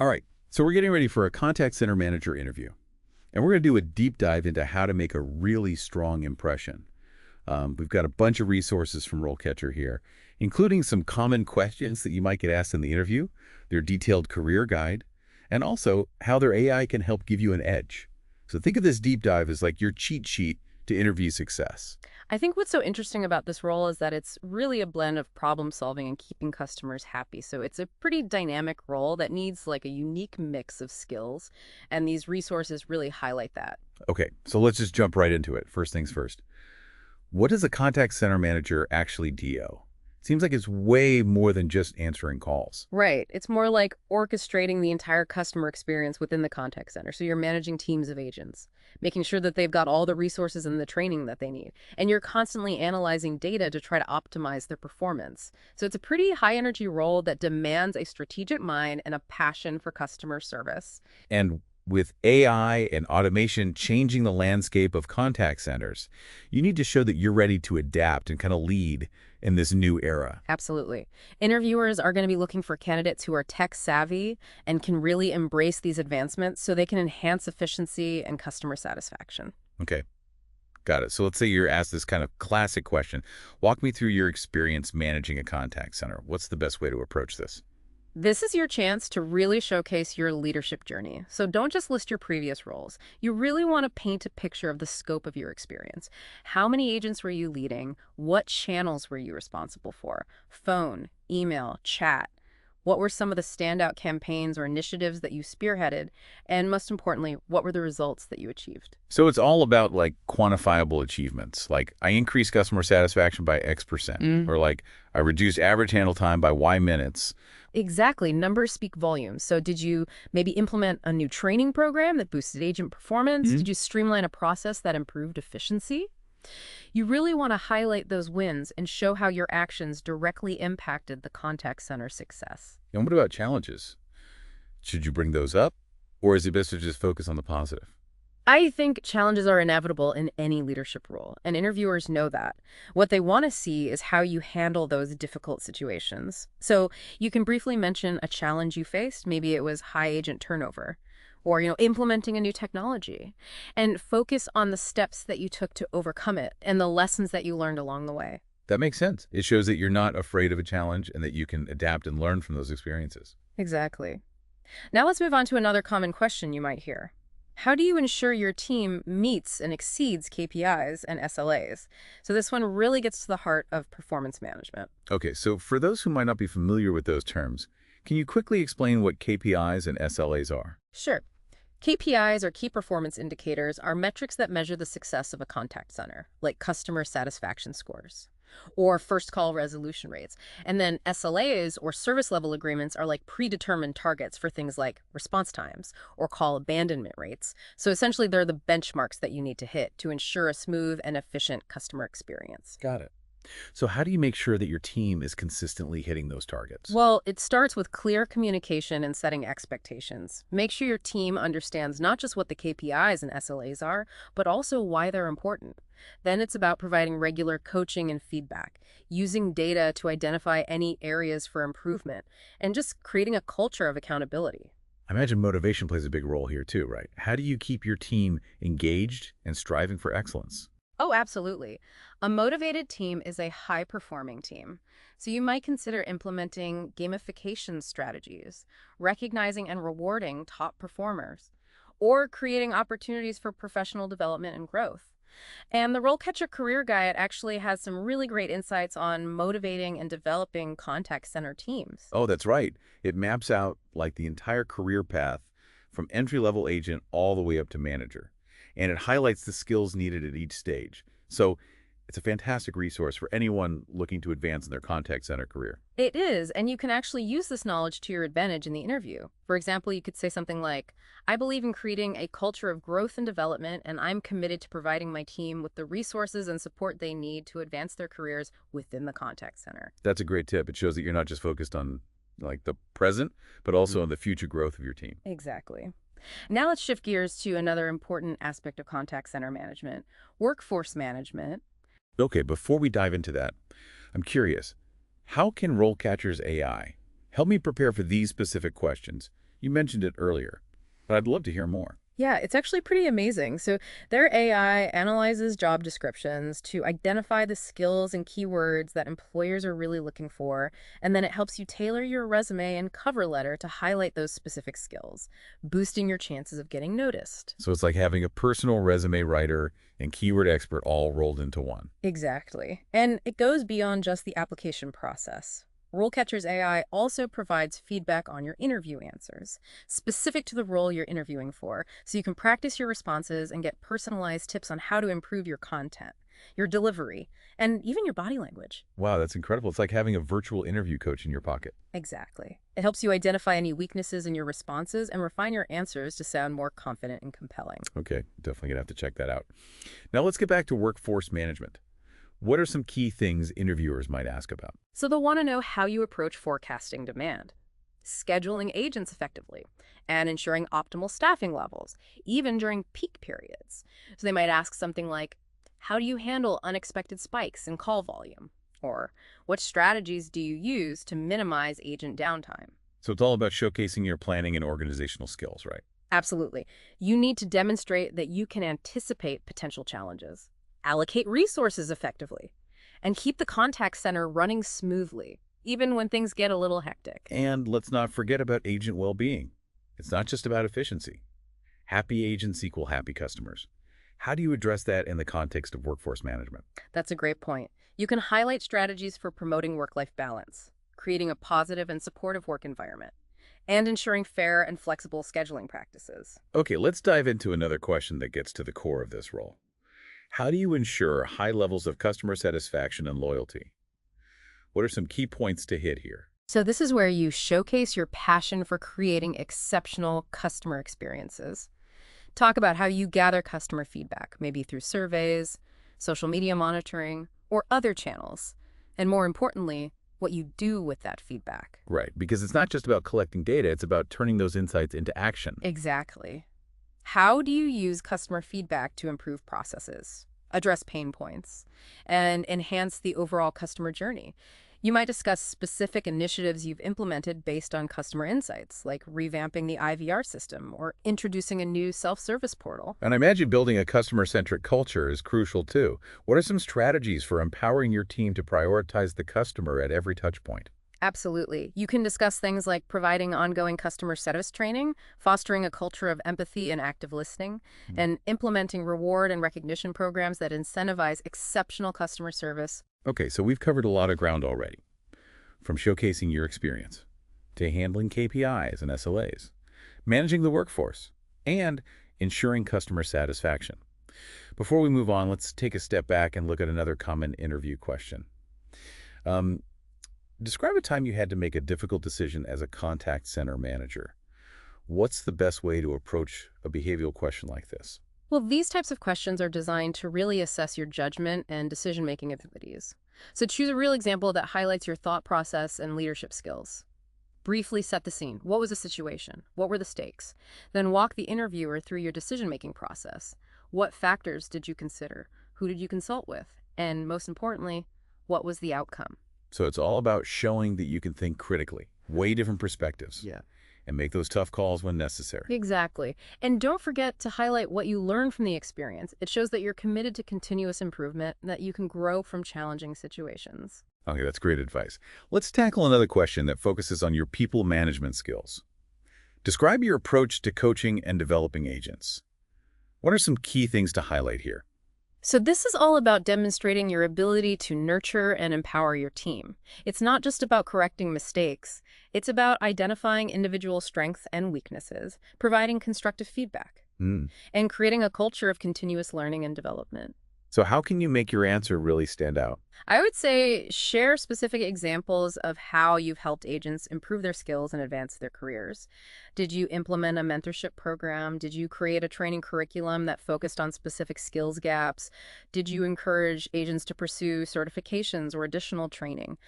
All right, so we're getting ready for a contact center manager interview, and we're going to do a deep dive into how to make a really strong impression. We've got a bunch of resources from RoleCatcher here, including some common questions that you might get asked in the interview, their detailed career guide, and also how their AI can help give you an edge. So think of this deep dive as like your cheat sheet to interview success. I think what's so interesting about this role is that it's really a blend of problem solving and keeping customers happy. So it's a pretty dynamic role that needs like a unique mix of skills, and these resources really highlight that. Okay, so let's just jump right into it. First things first. What does a contact center manager actually do? Seems like it's way more than just answering calls. Right. It's more like orchestrating the entire customer experience within the contact center. So you're managing teams of agents, making sure that they've got all the resources and the training that they need. And you're constantly analyzing data to try to optimize their performance. So it's a pretty high energy role that demands a strategic mind and a passion for customer service. And with AI and automation changing the landscape of contact centers, you need to show that you're ready to adapt and kind of lead in this new era. Absolutely. Interviewers are going to be looking for candidates who are tech savvy and can really embrace these advancements so they can enhance efficiency and customer satisfaction. Okay, got it. So let's say you're asked this kind of classic question. Walk me through your experience managing a contact center. What's the best way to approach this? This is your chance to really showcase your leadership journey. So don't just list your previous roles. You really want to paint a picture of the scope of your experience. How many agents were you leading? What channels were you responsible for? Phone, email, chat. What were some of the standout campaigns or initiatives that you spearheaded? And most importantly, what were the results that you achieved? So it's all about like quantifiable achievements, like I increased customer satisfaction by X%, or like I reduced average handle time by Y minutes. Exactly. Numbers speak volumes. So did you maybe implement a new training program that boosted agent performance? Did you streamline a process that improved efficiency? You really want to highlight those wins and show how your actions directly impacted the contact center success. And what about challenges? Should you bring those up, or is it best to just focus on the positive? I think challenges are inevitable in any leadership role, and interviewers know that. What they want to see is how you handle those difficult situations. So you can briefly mention a challenge you faced. Maybe it was high agent turnover or, implementing a new technology, and focus on the steps that you took to overcome it and the lessons that you learned along the way. That makes sense. It shows that you're not afraid of a challenge and that you can adapt and learn from those experiences. Exactly. Now let's move on to another common question you might hear. How do you ensure your team meets and exceeds KPIs and SLAs? So this one really gets to the heart of performance management. Okay, so for those who might not be familiar with those terms, can you quickly explain what KPIs and SLAs are? Sure. KPIs, or key performance indicators, are metrics that measure the success of a contact center, like customer satisfaction scores or first call resolution rates. And then SLAs, or service level agreements, are like predetermined targets for things like response times or call abandonment rates. So essentially, they're the benchmarks that you need to hit to ensure a smooth and efficient customer experience. Got it. So how do you make sure that your team is consistently hitting those targets? Well, it starts with clear communication and setting expectations. Make sure your team understands not just what the KPIs and SLAs are, but also why they're important. Then it's about providing regular coaching and feedback, using data to identify any areas for improvement, and just creating a culture of accountability. I imagine motivation plays a big role here too, right? How do you keep your team engaged and striving for excellence? Oh, absolutely. A motivated team is a high-performing team. So you might consider implementing gamification strategies, recognizing and rewarding top performers, or creating opportunities for professional development and growth. And the RoleCatcher Career Guide actually has some really great insights on motivating and developing contact center teams. Oh, that's right. It maps out like the entire career path from entry-level agent all the way up to manager. And it highlights the skills needed at each stage. So it's a fantastic resource for anyone looking to advance in their contact center career. It is, and you can actually use this knowledge to your advantage in the interview. For example, you could say something like, I believe in creating a culture of growth and development, and I'm committed to providing my team with the resources and support they need to advance their careers within the contact center. That's a great tip. It shows that you're not just focused on like the present, but also on the future growth of your team. Exactly. Now let's shift gears to another important aspect of contact center management, workforce management. Okay, before we dive into that, I'm curious, how can RoleCatcher's AI help me prepare for these specific questions? You mentioned it earlier, but I'd love to hear more. Yeah, it's actually pretty amazing. So their AI analyzes job descriptions to identify the skills and keywords that employers are really looking for, and then it helps you tailor your resume and cover letter to highlight those specific skills, boosting your chances of getting noticed. So it's like having a personal resume writer and keyword expert all rolled into one. Exactly. And it goes beyond just the application process. RoleCatcher's AI also provides feedback on your interview answers, specific to the role you're interviewing for, so you can practice your responses and get personalized tips on how to improve your content, your delivery, and even your body language. Wow, that's incredible. It's like having a virtual interview coach in your pocket. Exactly. It helps you identify any weaknesses in your responses and refine your answers to sound more confident and compelling. Okay, definitely going to have to check that out. Now let's get back to workforce management. What are some key things interviewers might ask about? So they'll want to know how you approach forecasting demand, scheduling agents effectively, and ensuring optimal staffing levels, even during peak periods. So they might ask something like, how do you handle unexpected spikes in call volume? Or what strategies do you use to minimize agent downtime? So it's all about showcasing your planning and organizational skills, right? Absolutely. You need to demonstrate that you can anticipate potential challenges, allocate resources effectively, and keep the contact center running smoothly, even when things get a little hectic. And let's not forget about agent well-being. It's not just about efficiency. Happy agents equal happy customers. How do you address that in the context of workforce management? That's a great point. You can highlight strategies for promoting work-life balance, creating a positive and supportive work environment, and ensuring fair and flexible scheduling practices. Okay, let's dive into another question that gets to the core of this role. How do you ensure high levels of customer satisfaction and loyalty? What are some key points to hit here? So this is where you showcase your passion for creating exceptional customer experiences. Talk about how you gather customer feedback, maybe through surveys, social media monitoring, or other channels. And more importantly, what you do with that feedback. Right, because it's not just about collecting data, it's about turning those insights into action. Exactly. How do you use customer feedback to improve processes, address pain points, and enhance the overall customer journey? You might discuss specific initiatives you've implemented based on customer insights, like revamping the IVR system or introducing a new self-service portal. And I imagine building a customer-centric culture is crucial too. What are some strategies for empowering your team to prioritize the customer at every touch point? Absolutely. You can discuss things like providing ongoing customer service training, fostering a culture of empathy and active listening, and implementing reward and recognition programs that incentivize exceptional customer service. Okay, so we've covered a lot of ground already, from showcasing your experience to handling KPIs and SLAs, managing the workforce, and ensuring customer satisfaction. Before we move on, let's take a step back and look at another common interview question. Describe a time you had to make a difficult decision as a contact center manager. What's the best way to approach a behavioral question like this? Well, these types of questions are designed to really assess your judgment and decision-making abilities. So choose a real example that highlights your thought process and leadership skills. Briefly set the scene. What was the situation? What were the stakes? Then walk the interviewer through your decision-making process. What factors did you consider? Who did you consult with? And most importantly, what was the outcome? So it's all about showing that you can think critically, weigh different perspectives, and make those tough calls when necessary. Exactly. And don't forget to highlight what you learned from the experience. It shows that you're committed to continuous improvement, that you can grow from challenging situations. Okay, that's great advice. Let's tackle another question that focuses on your people management skills. Describe your approach to coaching and developing agents. What are some key things to highlight here? So this is all about demonstrating your ability to nurture and empower your team. It's not just about correcting mistakes. It's about identifying individual strengths and weaknesses, providing constructive feedback, and creating a culture of continuous learning and development. So how can you make your answer really stand out? I would say share specific examples of how you've helped agents improve their skills and advance their careers. Did you implement a mentorship program? Did you create a training curriculum that focused on specific skills gaps? Did you encourage agents to pursue certifications or additional training?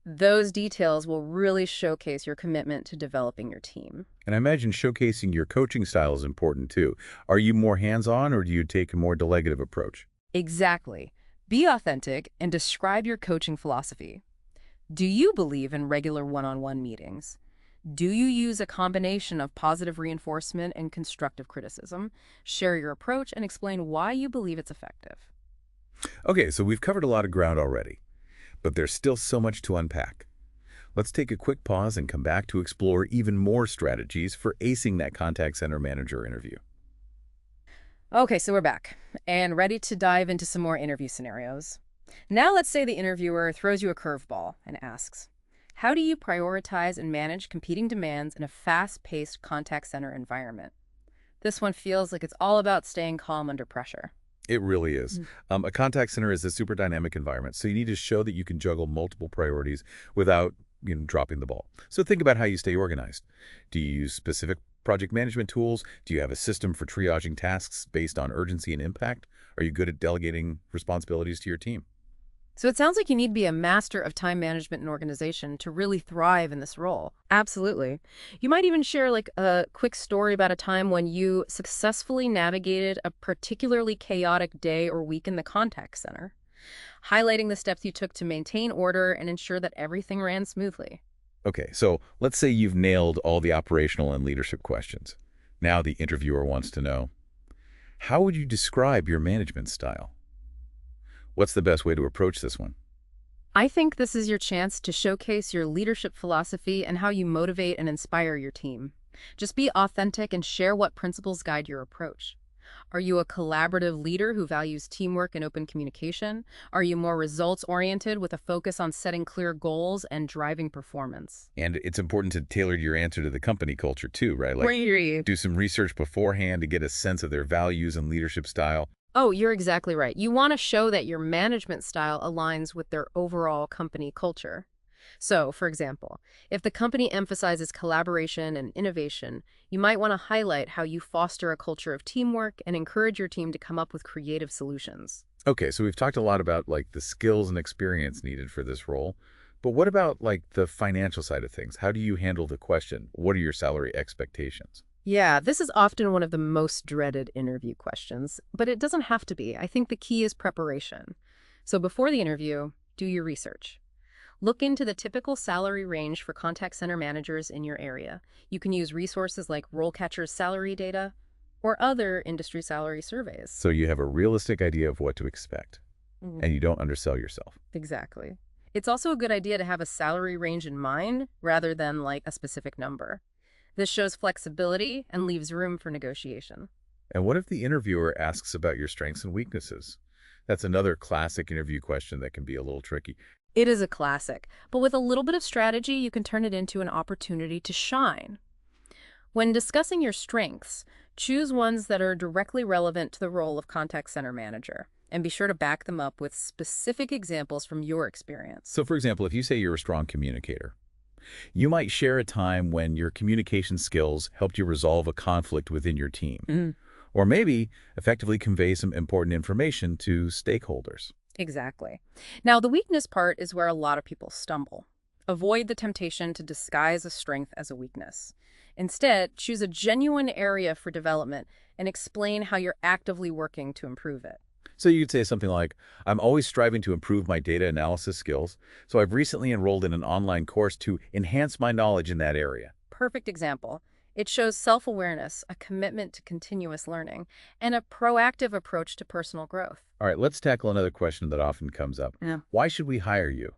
Those details will really showcase your commitment to developing your team. And I imagine showcasing your coaching style is important too. Are you more hands-on or do you take a more delegative approach? Exactly. Be authentic and describe your coaching philosophy. Do you believe in regular one-on-one meetings? Do you use a combination of positive reinforcement and constructive criticism? Share your approach and explain why you believe it's effective. Okay, so we've covered a lot of ground already, but there's still so much to unpack. Let's take a quick pause and come back to explore even more strategies for acing that contact center manager interview. Okay, so we're back and ready to dive into some more interview scenarios. Now let's say the interviewer throws you a curveball and asks, how do you prioritize and manage competing demands in a fast-paced contact center environment? This one feels like it's all about staying calm under pressure. It really is. Mm. A contact center is a super dynamic environment, so you need to show that you can juggle multiple priorities without dropping the ball. So think about how you stay organized. Do you use specific project management tools? Do you have a system for triaging tasks based on urgency and impact? Are you good at delegating responsibilities to your team? So it sounds like you need to be a master of time management and organization to really thrive in this role. Absolutely. You might even share like a quick story about a time when you successfully navigated a particularly chaotic day or week in the contact center, highlighting the steps you took to maintain order and ensure that everything ran smoothly. Okay, so let's say you've nailed all the operational and leadership questions. Now the interviewer wants to know, how would you describe your management style? What's the best way to approach this one? I think this is your chance to showcase your leadership philosophy and how you motivate and inspire your team. Just be authentic and share what principles guide your approach. Are you a collaborative leader who values teamwork and open communication? Are you more results-oriented with a focus on setting clear goals and driving performance? And it's important to tailor your answer to the company culture too, right? Where Like you do some research beforehand to get a sense of their values and leadership style. Oh, you're exactly right. You want to show that your management style aligns with their overall company culture. So, for example, if the company emphasizes collaboration and innovation, you might want to highlight how you foster a culture of teamwork and encourage your team to come up with creative solutions. Okay, so we've talked a lot about like the skills and experience needed for this role, but what about like the financial side of things? How do you handle the question, what are your salary expectations? Yeah, this is often one of the most dreaded interview questions, but it doesn't have to be. I think the key is preparation. So before the interview, do your research. Look into the typical salary range for contact center managers in your area. You can use resources like RoleCatcher's salary data or other industry salary surveys. So you have a realistic idea of what to expect, Mhm. and you don't undersell yourself. Exactly. It's also a good idea to have a salary range in mind rather than like a specific number. This shows flexibility and leaves room for negotiation. And what if the interviewer asks about your strengths and weaknesses? That's another classic interview question that can be a little tricky. It is a classic, but with a little bit of strategy, you can turn it into an opportunity to shine. When discussing your strengths, choose ones that are directly relevant to the role of contact center manager, and be sure to back them up with specific examples from your experience. So for example, if you say you're a strong communicator, you might share a time when your communication skills helped you resolve a conflict within your team, Mhm. or maybe effectively convey some important information to stakeholders. Exactly. Now, the weakness part is where a lot of people stumble. Avoid the temptation to disguise a strength as a weakness. Instead, choose a genuine area for development and explain how you're actively working to improve it. So you could say something like, I'm always striving to improve my data analysis skills, so I've recently enrolled in an online course to enhance my knowledge in that area. Perfect example. It shows self-awareness, a commitment to continuous learning, and a proactive approach to personal growth. All right, let's tackle another question that often comes up. Yeah. Why should we hire you?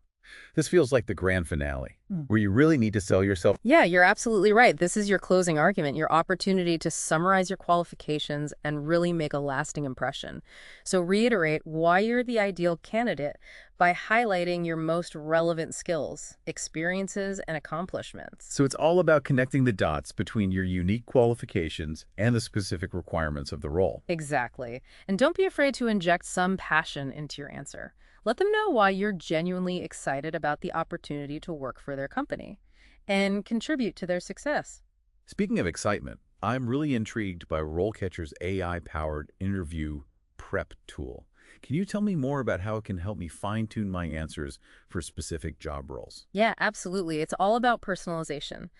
This feels like the grand finale, where you really need to sell yourself. Yeah, you're absolutely right. This is your closing argument, your opportunity to summarize your qualifications and really make a lasting impression. So reiterate why you're the ideal candidate by highlighting your most relevant skills, experiences, and accomplishments. So it's all about connecting the dots between your unique qualifications and the specific requirements of the role. Exactly. And don't be afraid to inject some passion into your answer. Let them know why you're genuinely excited about the opportunity to work for their company and contribute to their success. Speaking of excitement, I'm really intrigued by RoleCatcher's AI-powered interview prep tool. Can you tell me more about how it can help me fine-tune my answers for specific job roles? Yeah, absolutely. It's all about personalization.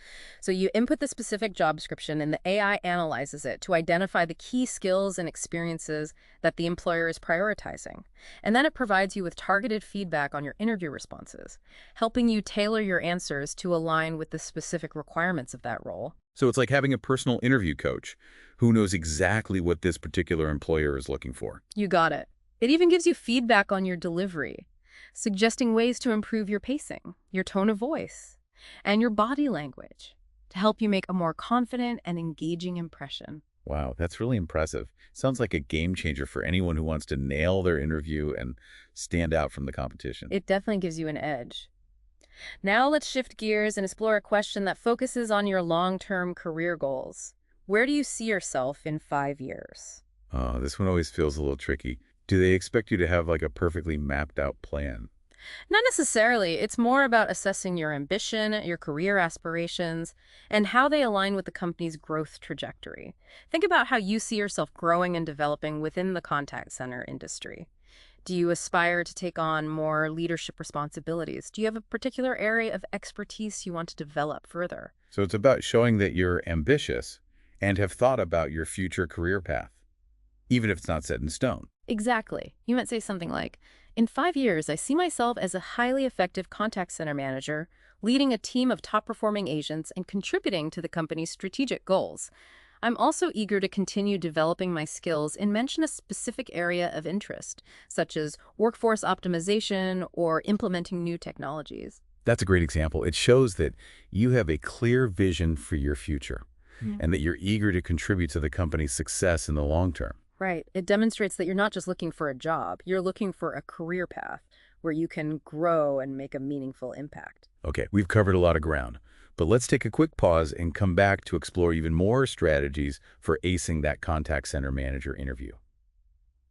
So you input the specific job description and the AI analyzes it to identify the key skills and experiences that the employer is prioritizing. And then it provides you with targeted feedback on your interview responses, helping you tailor your answers to align with the specific requirements of that role. So it's like having a personal interview coach who knows exactly what this particular employer is looking for. You got it. It even gives you feedback on your delivery, suggesting ways to improve your pacing, your tone of voice, and your body language to help you make a more confident and engaging impression. Wow, that's really impressive. Sounds like a game changer for anyone who wants to nail their interview and stand out from the competition. It definitely gives you an edge. Now let's shift gears and explore a question that focuses on your long-term career goals. Where do you see yourself in 5 years? Oh, this one always feels a little tricky. Do they expect you to have like a perfectly mapped out plan? Not necessarily. It's more about assessing your ambition, your career aspirations, and how they align with the company's growth trajectory. Think about how you see yourself growing and developing within the contact center industry. Do you aspire to take on more leadership responsibilities? Do you have a particular area of expertise you want to develop further? So it's about showing that you're ambitious and have thought about your future career path, even if it's not set in stone. Exactly. You might say something like, in 5 years, I see myself as a highly effective contact center manager, leading a team of top-performing agents and contributing to the company's strategic goals. I'm also eager to continue developing my skills and mention a specific area of interest, such as workforce optimization or implementing new technologies. That's a great example. It shows that you have a clear vision for your future and that you're eager to contribute to the company's success in the long term. Right. It demonstrates that you're not just looking for a job, you're looking for a career path where you can grow and make a meaningful impact. Okay, we've covered a lot of ground, but let's take a quick pause and come back to explore even more strategies for acing that contact center manager interview.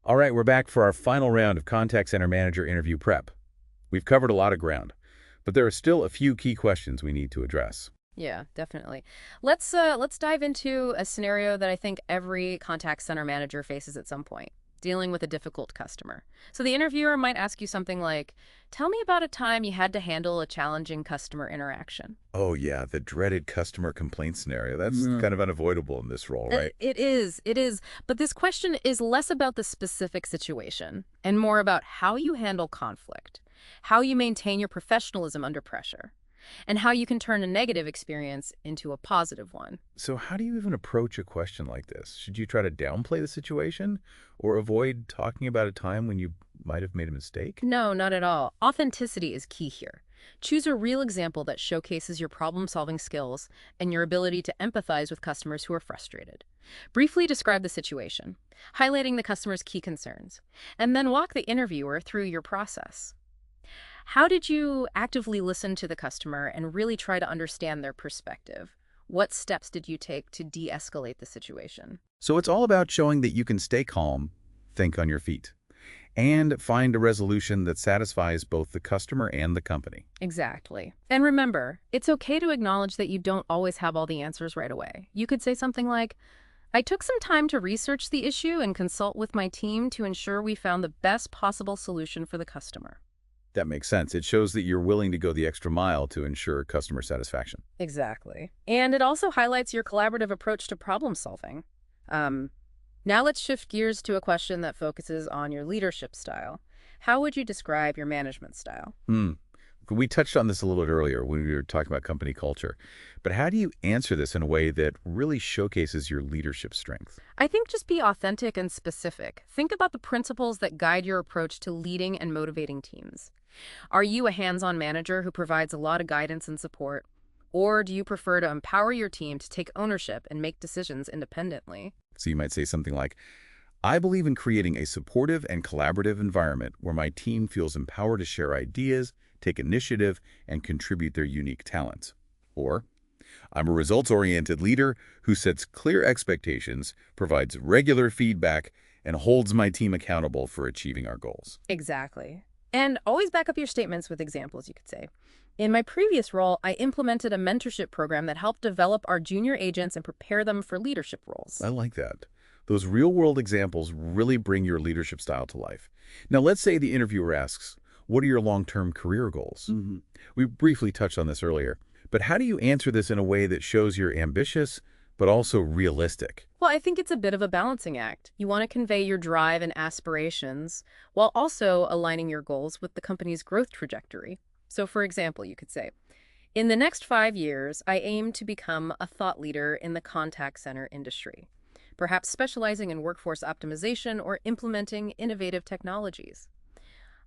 All right, we're back for our final round of contact center manager interview prep. We've covered a lot of ground, but there are still a few key questions we need to address. Yeah, definitely. Let's dive into a scenario that I think every contact center manager faces at some point, dealing with a difficult customer. So the interviewer might ask you something like, tell me about a time you had to handle a challenging customer interaction. Oh yeah, the dreaded customer complaint scenario. That's kind of unavoidable in this role, right? It is. But this question is less about the specific situation and more about how you handle conflict, how you maintain your professionalism under pressure, and how you can turn a negative experience into a positive one. So how do you even approach a question like this? Should you try to downplay the situation or avoid talking about a time when you might have made a mistake? No, not at all. Authenticity is key here. Choose a real example that showcases your problem-solving skills and your ability to empathize with customers who are frustrated. Briefly describe the situation, highlighting the customer's key concerns, and then walk the interviewer through your process. How did you actively listen to the customer and really try to understand their perspective? What steps did you take to de-escalate the situation? So it's all about showing that you can stay calm, think on your feet, and find a resolution that satisfies both the customer and the company. Exactly. And remember, it's okay to acknowledge that you don't always have all the answers right away. You could say something like, I took some time to research the issue and consult with my team to ensure we found the best possible solution for the customer. That makes sense. It shows that you're willing to go the extra mile to ensure customer satisfaction. Exactly. And it also highlights your collaborative approach to problem solving. Now let's shift gears to a question that focuses on your leadership style. How would you describe your management style? We touched on this a little bit earlier when we were talking about company culture. But how do you answer this in a way that really showcases your leadership strength? I think just be authentic and specific. Think about the principles that guide your approach to leading and motivating teams. Are you a hands-on manager who provides a lot of guidance and support? Or do you prefer to empower your team to take ownership and make decisions independently? So you might say something like, I believe in creating a supportive and collaborative environment where my team feels empowered to share ideas, take initiative, and contribute their unique talents. Or, I'm a results-oriented leader who sets clear expectations, provides regular feedback, and holds my team accountable for achieving our goals. Exactly. And always back up your statements with examples, you could say. In my previous role, I implemented a mentorship program that helped develop our junior agents and prepare them for leadership roles. I like that. Those real-world examples really bring your leadership style to life. Now, let's say the interviewer asks, what are your long-term career goals? We briefly touched on this earlier, but how do you answer this in a way that shows you're ambitious, but also realistic? Well, I think it's a bit of a balancing act. You want to convey your drive and aspirations while also aligning your goals with the company's growth trajectory. So, for example, you could say, in the next 5 years, I aim to become a thought leader in the contact center industry, perhaps specializing in workforce optimization or implementing innovative technologies.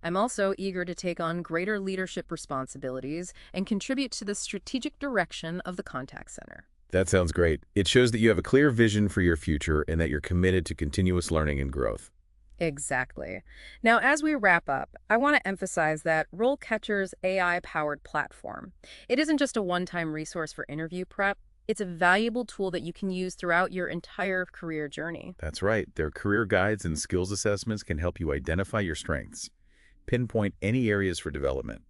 I'm also eager to take on greater leadership responsibilities and contribute to the strategic direction of the contact center. That sounds great. It shows that you have a clear vision for your future and that you're committed to continuous learning and growth. Exactly. Now, as we wrap up, I want to emphasize that RoleCatcher's AI-powered platform, it isn't just a one-time resource for interview prep. It's a valuable tool that you can use throughout your entire career journey. That's right. Their career guides and skills assessments can help you identify your strengths, pinpoint any areas for development,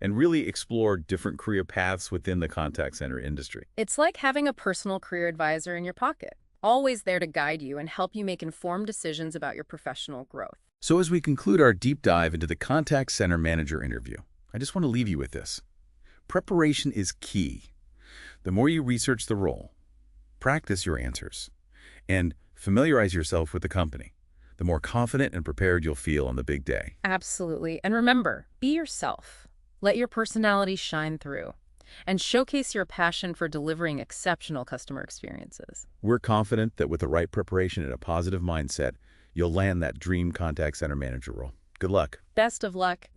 and really explore different career paths within the contact center industry. It's like having a personal career advisor in your pocket, always there to guide you and help you make informed decisions about your professional growth. So as we conclude our deep dive into the contact center manager interview, I just want to leave you with this. Preparation is key. The more you research the role, practice your answers, and familiarize yourself with the company, the more confident and prepared you'll feel on the big day. Absolutely. And remember, be yourself. Let your personality shine through and showcase your passion for delivering exceptional customer experiences. We're confident that with the right preparation and a positive mindset, you'll land that dream contact center manager role. Good luck. Best of luck.